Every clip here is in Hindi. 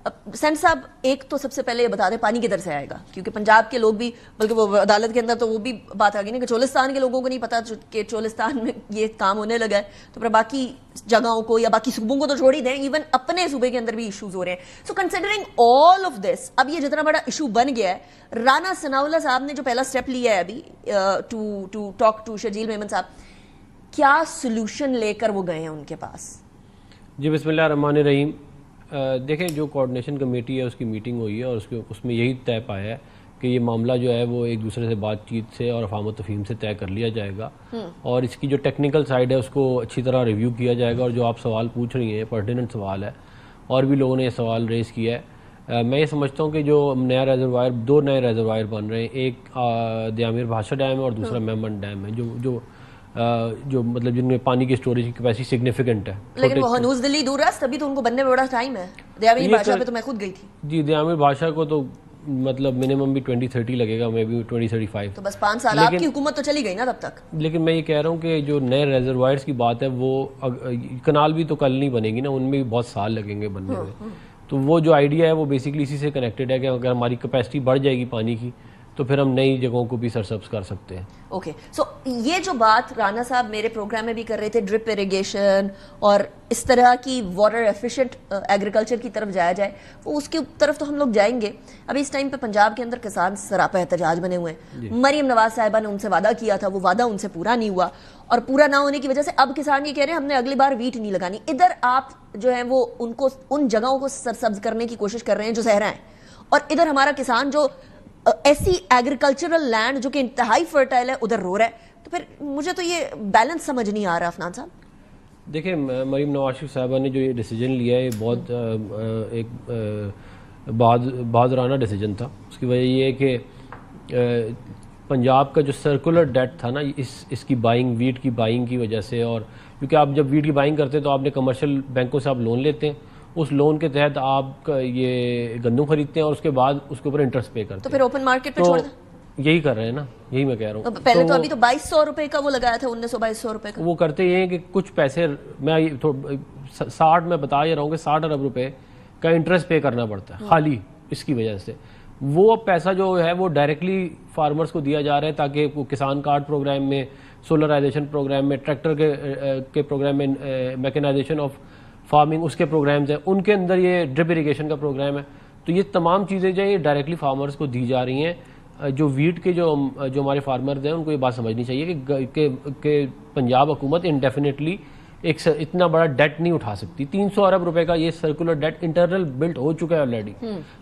सेंट साहब, एक तो सबसे पहले ये बता दें पानी किधर से आएगा, क्योंकि पंजाब के लोग भी, बल्कि वो अदालत के अंदर तो वो भी बात आ गई ना कि चोलिस्तान के लोगों को नहीं पता कि चोलिस्तान में ये काम होने लगा है, तो फिर बाकी जगहों को या बाकी सूबों को तो छोड़ ही दें, इवन अपने सूबे के अंदर भी इश्यूज हो रहे हैं। So considering all of this, अब ये जितना बड़ा इशू बन गया है, राना सनाउल्लाह साहब ने जो पहला स्टेप लिया है अभी to talk to Sharjeel Memon साहब, क्या सोल्यूशन लेकर वो गए हैं उनके पास? जी बिस्मिल्लाह रहमान रहीम। देखें, जो कोऑर्डिनेशन कमेटी है उसकी मीटिंग हुई है और उसमें यही तय पाया है कि ये मामला जो है वो एक दूसरे से बातचीत से और अफ़ाम तफ़हीम से तय कर लिया जाएगा और इसकी जो टेक्निकल साइड है उसको अच्छी तरह रिव्यू किया जाएगा। और जो आप सवाल पूछ रही हैं पर्टिनेंट सवाल है और भी लोगों ने ये सवाल रेज़ किया है। मैं ये समझता हूँ कि जो नया रिजर्वायर, 2 नए रिजर्वायर बन रहे हैं, एक दयामिर भाषा डैम है और दूसरा मेमन डैम है, जो मतलब जिनमें पानी की स्टोरेज की कैपेसिटी सिग्निफिकेंट है। लेकिन वो हनूज दिल्ली दूर है, तभी तो उनको बनने में बड़ा टाइम है। दयामिर भाषा पे तो मैं खुद गई थी। जी, दयामिर भाषा को तो मतलब मिनिमम भी 2030 लगेगा, मे बी 2035, तो बस 5 साल आपकी हुकूमत तो चली गई ना तब तक। लेकिन मैं ये कह रहा हूँ कि जो नए रिजर्वायर्स की बात है वो कनाल भी तो कल नहीं बनेगी ना, उनमें भी बहुत साल लगेंगे बनने में। तो वो जो आइडिया है वो बेसिकली इसी से कनेक्टेड है कि अगर हमारी कैपेसिटी बढ़ जाएगी पानी की तो फिर हम नई जगहों को भी सरसब्स कर सकते हैं। ओके, सो ये जो बात राना साहब मेरे प्रोग्राम में भी कर रहे थे, ड्रिप इरिगेशन और इस तरह की वाटर एफिशिएंट एग्रीकल्चर की तरफ जाया जाए, वो उसकी तरफ तो हम लोग जाएंगे। अभी इस टाइम पे पंजाब के अंदर किसान सरापा एहतजाज बने हुए हैं। मरियम नवाज साहिबा ने उनसे वादा किया था, वो वादा उनसे पूरा नहीं हुआ और पूरा ना होने की वजह से अब किसान ये कह रहे हैं हमने अगली बार वीट नहीं लगानी। इधर आप जो है वो उनको उन जगहों को सरसब्ज करने की कोशिश कर रहे हैं जो सहरा है, और इधर हमारा किसान जो ऐसी एग्रीकल्चरल लैंड जो कि इंतहाई फर्टाइल है उधर रो रहा है। तो फिर मुझे तो ये बैलेंस समझ नहीं आ रहा। अफनान साहब देखिए, मरीम नवाज शरीफ साहबा ने जो ये डिसीजन लिया है बहुत एक बहादुराना डिसीजन था। उसकी वजह ये है कि पंजाब का जो सर्कुलर डेट था ना, इसकी बाइंग, वीट की बाइंग की वजह से, और क्योंकि आप जब वीट की बाइंग करते हैं तो आपने कमर्शियल बैंकों से आप लोन लेते हैं, उस लोन के तहत आप ये गंदम खरीदते हैं और उसके बाद उसके ऊपर इंटरेस्ट पे करते हैं। तो फिर ओपन मार्केट पे छोड़ दें? यही कर रहे हैं ना, यही मैं कह रहा हूँ। पहले तो अभी तो 2200 रुपए का वो लगाया था, 1900-2200 रुपए का। वो करते ये हैं कि कुछ पैसे, मैं 60 में बता ये रहा हूँ कि 60 अरब रुपए का इंटरेस्ट पे करना पड़ता है खाली इसकी वजह से। वो पैसा जो है वो डायरेक्टली फार्मर्स को दिया जा रहा है ताकि वो किसान कार्ड प्रोग्राम में, सोलराइजेशन प्रोग्राम में, ट्रैक्टर के प्रोग्राम में, मैकेनाइजेशन ऑफ फार्मिंग उसके प्रोग्राम्स हैं, उनके अंदर ये ड्रिप इरिगेशन का प्रोग्राम है। तो ये तमाम चीज़ें जो है ये डायरेक्टली फार्मर्स को दी जा रही हैं। जो वीट के जो हमारे फार्मर्स हैं उनको ये बात समझनी चाहिए कि पंजाब हुकूमत इंडेफिनेटली एक इतना बड़ा डेट नहीं उठा सकती। 300 अरब रुपए का ये सर्कुलर डेट इंटरनल बिल्ट हो चुका है ऑलरेडी।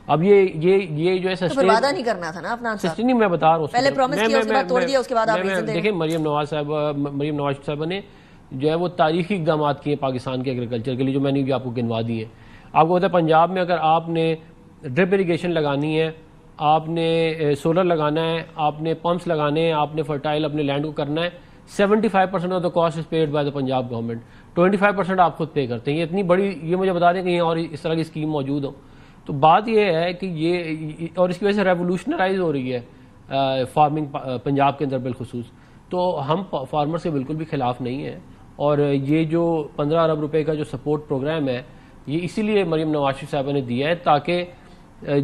अब ये जो है तो वादा नहीं करना था ना अपना, नहीं मैं बता रहा हूँ, पहले प्रॉमिस किया उसके बाद तोड़ दिया, उसके बाद आप रीजन दे। देखिए, मरियम नवाज साहब ने जो है वो तारीखी इकदाम किए पाकिस्तान के एग्रीकल्चर के लिए, जो मैंने भी आपको गिनवा दिए हैं। आपको पता है पंजाब में अगर आपने ड्रिप इरिगेशन लगानी है, आपने सोलर लगाना है, आपने पंप्स लगाने हैं, आपने फर्टाइल अपने लैंड को करना है, 75% of the cost is paid by the Punjab government, 25% आप खुद पे करते हैं। ये इतनी बड़ी, ये मुझे बता दें कि ये और इस तरह की स्कीम मौजूद हो। तो बात ये है कि ये, और इसकी वजह से रेवोल्यूशनराइज हो रही है फार्मिंग पंजाब के अंदर बिलखुसूस। तो हम फार्मर से बिल्कुल भी खिलाफ नहीं है, और ये जो 15 अरब रुपए का जो सपोर्ट प्रोग्राम है ये इसीलिए मरीम नवाज शरीफ साहबा ने दिया है ताकि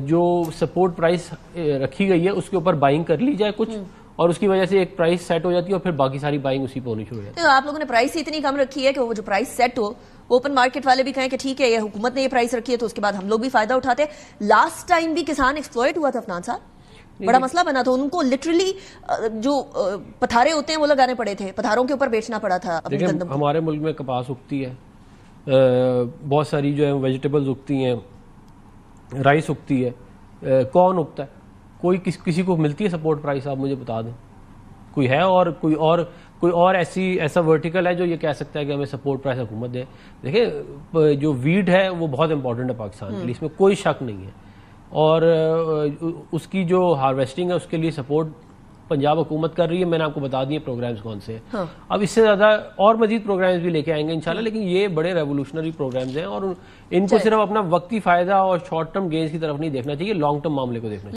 जो सपोर्ट प्राइस रखी गई है उसके ऊपर बाइंग कर ली जाए कुछ, और उसकी वजह से एक प्राइस सेट हो जाती है और फिर बाकी सारी बाइंग उसी पे होनी शुरू हो जाती है। तो आप लोगों ने प्राइस इतनी कम रखी है कि वो जो प्राइस सेट हो, ओपन मार्केट वाले भी कहें कि ठीक है ये हुकूमत ने ये प्राइस रखी है तो उसके बाद हम लोग भी फायदा उठाते हैं। लास्ट टाइम भी किसान एक्सप्लॉइट हुआ था अफनान साहब, बड़ा मसला बना था, उनको लिटरली जो पथारे होते हैं वो लगाने पड़े थे, पथारों के ऊपर बेचना पड़ा था अपनी गंदम। हमारे मुल्क में कपास उगती है, बहुत सारी जो है वेजिटेबल्स उगती हैं, राइस उगती है, कॉर्न उगता है। कोई किसी को मिलती है सपोर्ट प्राइस? आप मुझे बता दें, कोई है? और कोई और ऐसा वर्टिकल है जो ये कह सकता है कि हमें सपोर्ट प्राइस हुकूमत दे? देखिए, जो वीट है वो बहुत इंपॉर्टेंट है पाकिस्तान के लिए, इसमें कोई शक नहीं है, और उसकी जो हार्वेस्टिंग है उसके लिए सपोर्ट पंजाब हुकूमत कर रही है। मैंने आपको बता दिए प्रोग्राम्स कौन से हैं। हाँ। अब इससे ज्यादा और मजीद प्रोग्राम्स भी लेके आएंगे इंशाल्लाह, लेकिन ये बड़े रेवोल्यूशनरी प्रोग्राम्स हैं और इनको सिर्फ अपना वक्ती फायदा और शॉर्ट टर्म गेन्स की तरफ नहीं देखना चाहिए, लॉन्ग टर्म मामले को देखना चाहिए।